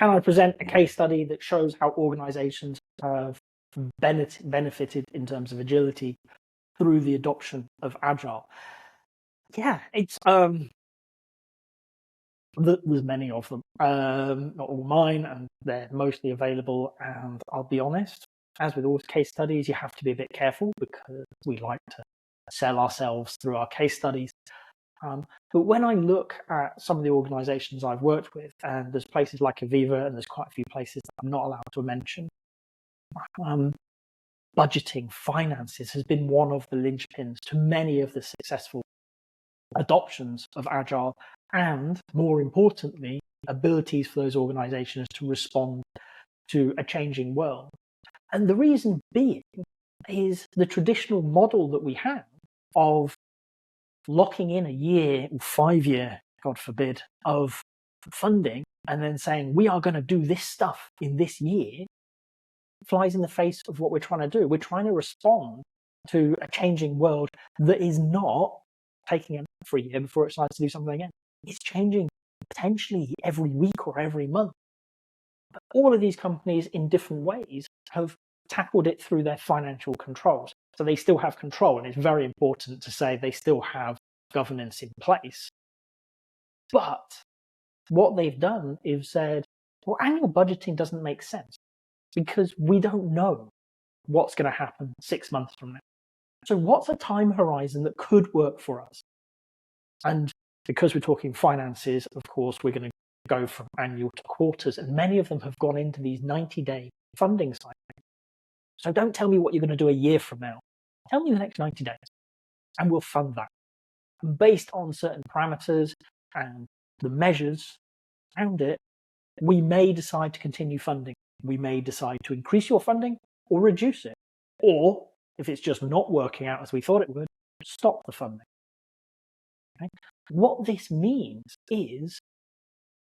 Can I present a case study that shows how organizations have benefited in terms of agility through the adoption of Agile? Yeah, it's there's many of them, not all mine, and they're mostly available. And I'll be honest, as with all case studies, you have to be a bit careful because we like to sell ourselves through our case studies. But when I look at some of the organizations I've worked with, and there's places like Aviva, and there's quite a few places that I'm not allowed to mention, budgeting, finances has been one of the linchpins to many of the successful adoptions of Agile, and more importantly, abilities for those organizations to respond to a changing world. And the reason being is the traditional model that we have of locking in a year or 5 year, God forbid, of funding and then saying we are going to do this stuff in this year flies in the face of what we're trying to do. We're trying to respond to a changing world that is not taking it for a year before it decides to do something again. It's changing potentially every week or every month. But all of these companies in different ways have tackled it through their financial controls. So they still have control, and it's very important to say they still have governance in place. But what they've done is said, well, annual budgeting doesn't make sense because we don't know what's going to happen 6 months from now. So what's a time horizon that could work for us? And because we're talking finances, of course, we're going to go from annual to quarters, and many of them have gone into these 90-day funding cycles. So don't tell me what you're going to do a year from now. Tell me the next 90 days, and we'll fund that. And based on certain parameters and the measures around it, we may decide to continue funding. We may decide to increase your funding or reduce it. Or, if it's just not working out as we thought it would, stop the funding. Okay? What this means is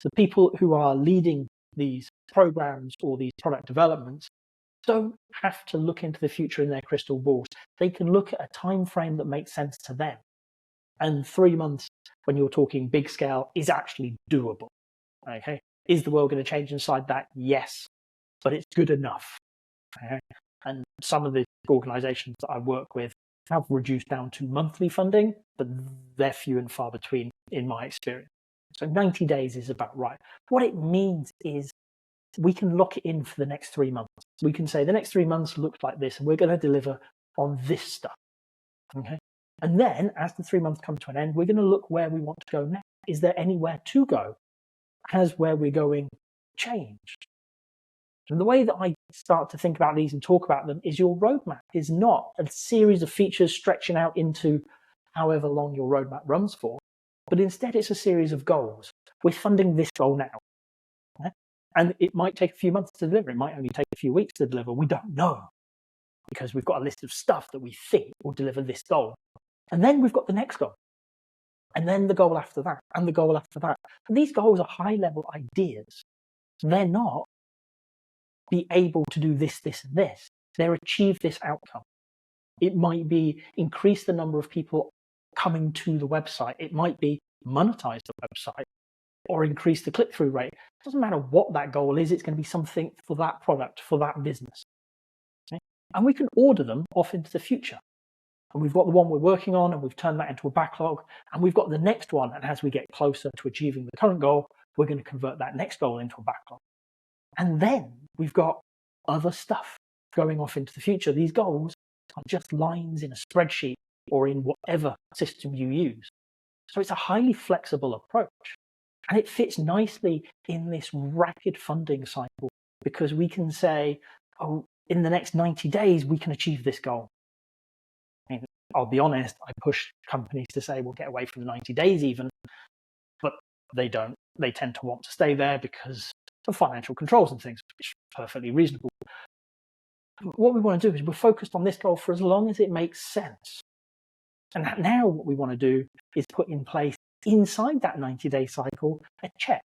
the people who are leading these programs or these product developments don't have to look into the future in their crystal balls. They can look at a time frame that makes sense to them. And 3 months, when you're talking big scale, is actually doable. Okay? Is the world going to change inside that? Yes, but it's good enough. Okay? And some of the organizations that I work with have reduced down to monthly funding, but they're few and far between in my experience. So 90 days is about right. What it means is we can lock it in for the next 3 months. We can say the next 3 months looks like this, and we're going to deliver on this stuff. Okay? And then as the 3 months come to an end, we're going to look where we want to go next. Is there anywhere to go? Has where we're going changed? And the way that I start to think about these and talk about them is your roadmap is not a series of features stretching out into however long your roadmap runs for, but instead it's a series of goals. We're funding this goal now. Okay? And it might take a few months to deliver. It might only take a few weeks to deliver. We don't know because we've got a list of stuff that we think will deliver this goal. And then we've got the next goal. And then the goal after that, and the goal after that. And these goals are high-level ideas. They're not be able to do this, this, and this. They're achieve this outcome. It might be increase the number of people coming to the website. It might be monetize the website or increase the click-through rate. It doesn't matter what that goal is. It's going to be something for that product, for that business. Okay? And we can order them off into the future. And we've got the one we're working on, and we've turned that into a backlog, and we've got the next one. And as we get closer to achieving the current goal, we're going to convert that next goal into a backlog. And then we've got other stuff going off into the future. These goals are just lines in a spreadsheet or in whatever system you use. So it's a highly flexible approach. And it fits nicely in this rapid funding cycle because we can say, oh, in the next 90 days, we can achieve this goal. I mean, I'll be honest, I push companies to say, we'll get away from the 90 days even, but they don't. They tend to want to stay there because of financial controls and things, which is perfectly reasonable. What we want to do is we're focused on this goal for as long as it makes sense. And now what we want to do is put in place inside that 90-day cycle a check.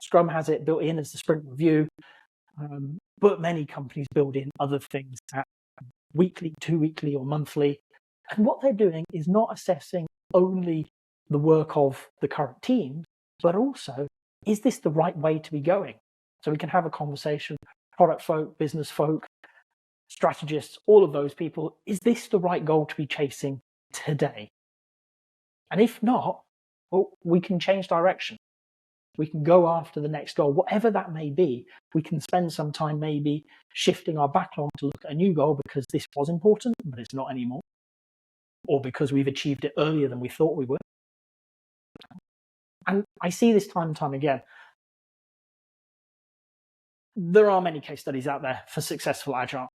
Scrum has it built in as the sprint review, but many companies build in other things at weekly, 2-weekly, or monthly. And what they're doing is not assessing only the work of the current team, but also is this the right way to be going? So we can have a conversation, product folk, business folk, strategists, all of those people, is this the right goal to be chasing today? And if not, well, we can change direction. We can go after the next goal, whatever that may be. We can spend some time maybe shifting our backlog to look at a new goal because this was important, but it's not anymore. Or because we've achieved it earlier than we thought we would. And I see this time and time again. There are many case studies out there for successful Agile,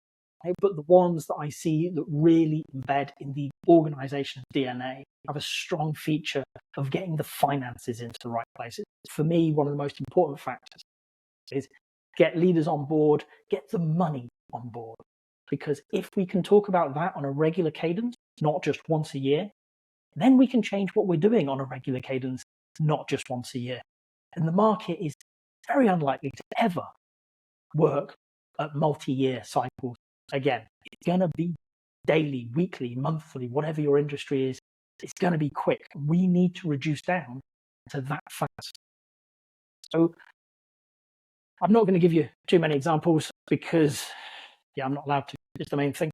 but the ones that I see that really embed in the organization's DNA have a strong feature of getting the finances into the right places. For me, one of the most important factors is get leaders on board, get the money on board. Because if we can talk about that on a regular cadence, not just once a year, then we can change what we're doing on a regular cadence, not just once a year. And the market is very unlikely to ever work at multi-year cycles. Again, it's going to be daily, weekly, monthly, whatever your industry is, it's going to be quick. We need to reduce down to that fast. So I'm not going to give you too many examples because, I'm not allowed to. It's the main thing.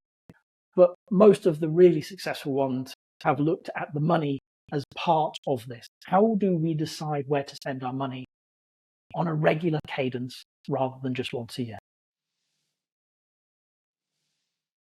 But most of the really successful ones have looked at the money as part of this. How do we decide where to spend our money on a regular cadence rather than just once a year?